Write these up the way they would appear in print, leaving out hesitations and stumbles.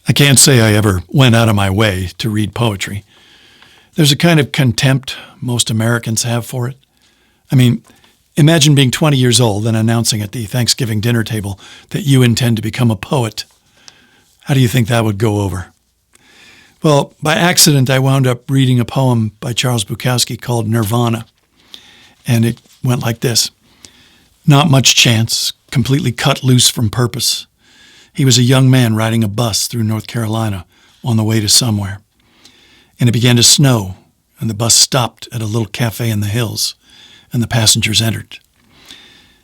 I can't say I ever went out of my way to read poetry. There's a kind of contempt most Americans have for it. I mean, imagine being 20 years old and announcing at the Thanksgiving dinner table that you intend to become a poet. How do you think that would go over? Well, by accident, I wound up reading a poem by Charles Bukowski called Nirvana. And it went like this. Not much chance, completely cut loose from purpose. He was a young man riding a bus through North Carolina on the way to somewhere. And it began to snow, and the bus stopped at a little cafe in the hills, and the passengers entered.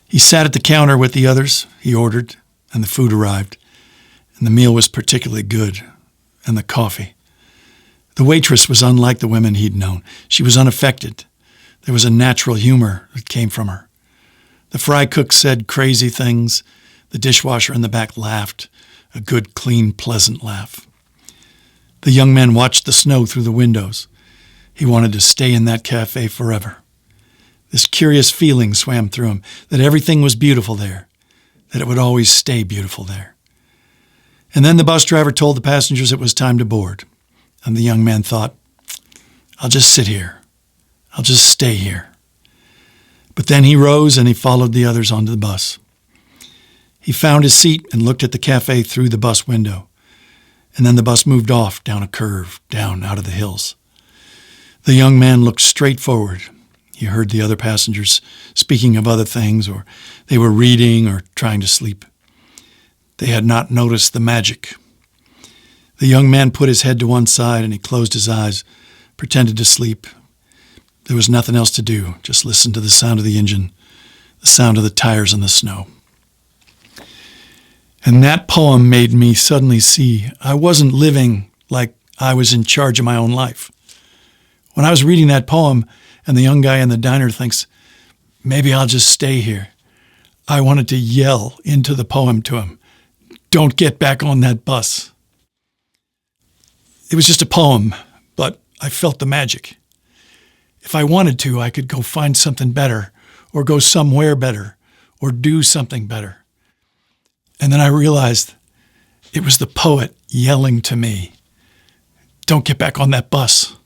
He sat at the counter with the others, he ordered, and the food arrived. And the meal was particularly good, and the coffee. The waitress was unlike the women he'd known. She was unaffected. There was a natural humor that came from her. The fry cook said crazy things. The dishwasher in the back laughed, a good, clean, pleasant laugh. The young man watched the snow through the windows. He wanted to stay in that cafe forever. This curious feeling swam through him that everything was beautiful there, that it would always stay beautiful there. And then the bus driver told the passengers it was time to board. And the young man thought, I'll just sit here. I'll just stay here. But then he rose and he followed the others onto the bus. He found his seat and looked at the cafe through the bus window. And then the bus moved off down a curve, down out of the hills. The young man looked straight forward. He heard the other passengers speaking of other things, or they were reading or trying to sleep. They had not noticed the magic. The young man put his head to one side and he closed his eyes, pretended to sleep. There was nothing else to do, just listen to the sound of the engine, the sound of the tires in the snow. And that poem made me suddenly see I wasn't living like I was in charge of my own life. When I was reading that poem and the young guy in the diner thinks, maybe I'll just stay here, I wanted to yell into the poem to him, don't get back on that bus. It was just a poem, but I felt the magic. If I wanted to, I could go find something better, or go somewhere better, or do something better. And then I realized it was the poet yelling to me, don't get back on that bus.